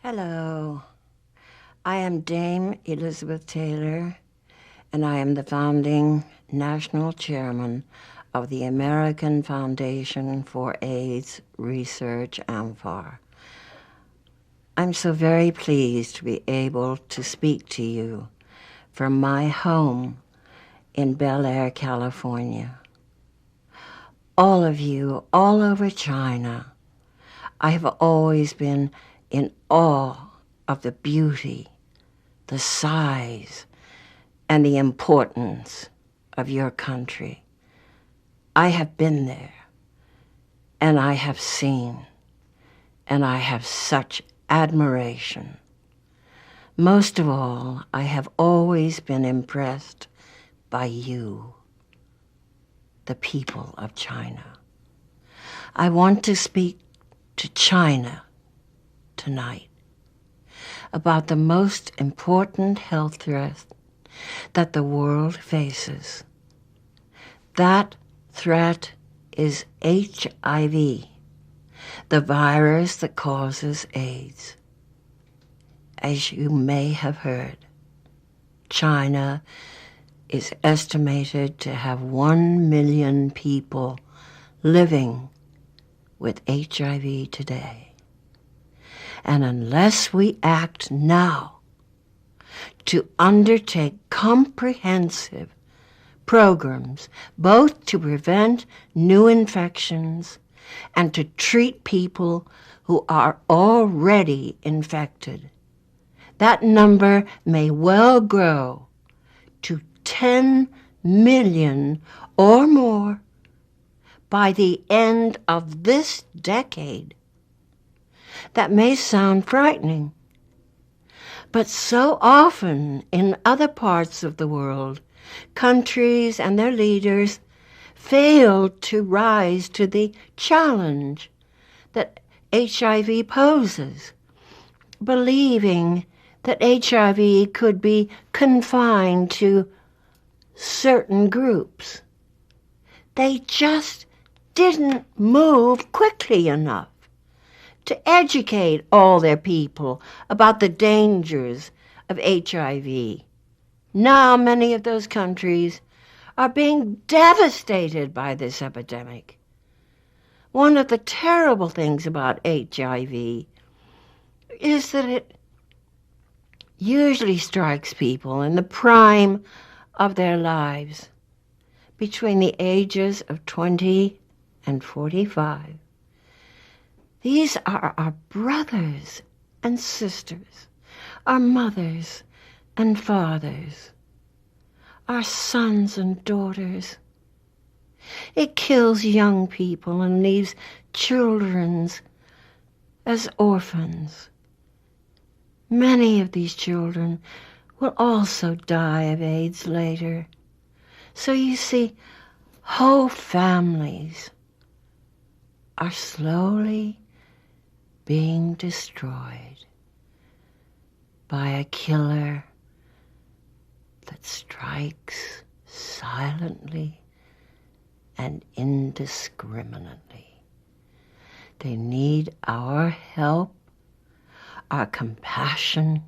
Hello, I am Dame Elizabeth Taylor, and I am the founding national chairman of the American Foundation for AIDS Research, AMFAR. I'm so very pleased to be able to speak to you from my home in Bel Air, California. All of you, all over China, I have always been in awe of the beauty, the size, and the importance of your country. I have been there, and I have seen, and I have such admiration. Most of all, I have always been impressed by you, the people of China. I want to speak to China tonight about the most important health threat that the world faces. That threat is HIV, the virus that causes AIDS. As you may have heard, China is estimated to have 1 million people living with HIV today. And unless we act now to undertake comprehensive programs, both to prevent new infections and to treat people who are already infected, that number may well grow to 10 million or more by the end of this decade. That may sound frightening, but so often in other parts of the world, countries and their leaders fail to rise to the challenge that HIV poses, believing that HIV could be confined to certain groups. They just didn't move quickly enough to educate all their people about the dangers of HIV. Now many of those countries are being devastated by this epidemic. One of the terrible things about HIV is that it usually strikes people in the prime of their lives, between the ages of 20 and 45. These are our brothers and sisters, our mothers and fathers, our sons and daughters. It kills young people and leaves children as orphans. Many of these children will also die of AIDS later. So you see, whole families are slowly being destroyed by a killer that strikes silently and indiscriminately. They need our help, our compassion,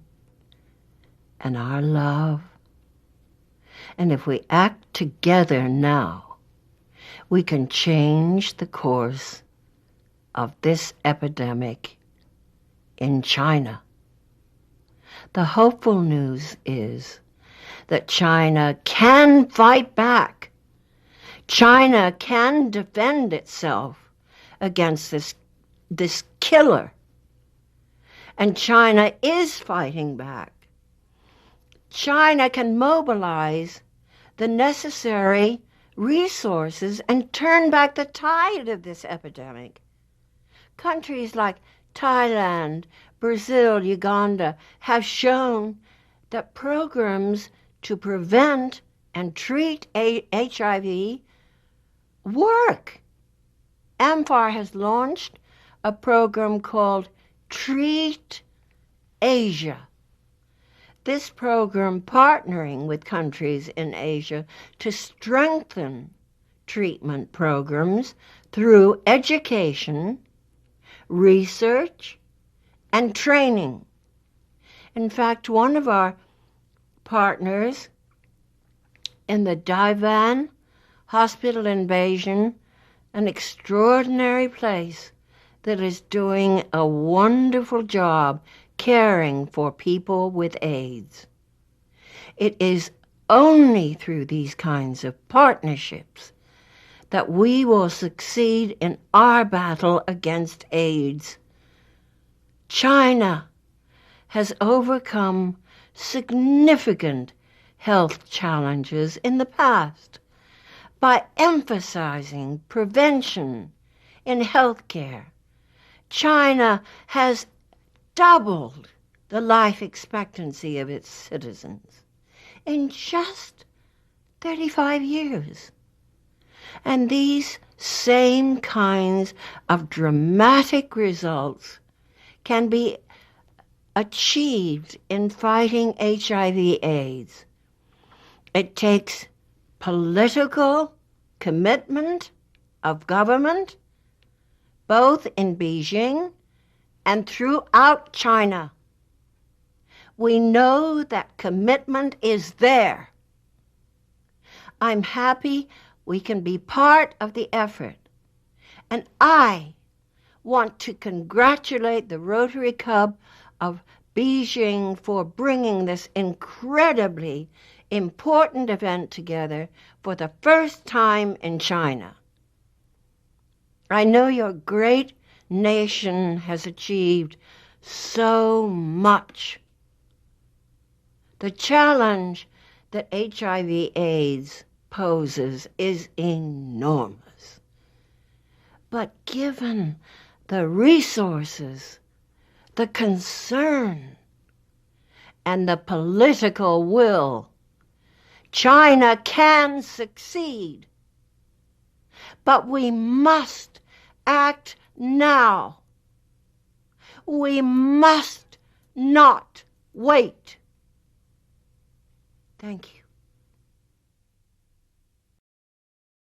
and our love. And if we act together now, we can change the course of this epidemic in China. The hopeful news is that China can fight back. China can defend itself against this killer. And China is fighting back. China can mobilize the necessary resources and turn back the tide of this epidemic. Countries like Thailand, Brazil, Uganda have shown that programs to prevent and treat HIV work. AMFAR has launched a program called Treat Asia. This program partnering with countries in Asia to strengthen treatment programs through education, research, and training. In fact, one of our partners in the Daivan Hospital in Beijing, an extraordinary place that is doing a wonderful job caring for people with AIDS. It is only through these kinds of partnerships that we will succeed in our battle against AIDS. China has overcome significant health challenges in the past by emphasizing prevention in healthcare. China has doubled the life expectancy of its citizens in just 35 years. And these same kinds of dramatic results can be achieved in fighting HIV/AIDS. It takes political commitment of government, both in Beijing and throughout China. We know that commitment is there. I'm happy we can be part of the effort, and I want to congratulate the Rotary Club of Beijing for bringing this incredibly important event together for the first time in China. I know your great nation has achieved so much. The challenge that HIV/AIDS poses is enormous. But given the resources, the concern, and the political will, China can succeed. But we must act now. We must not wait. Thank you.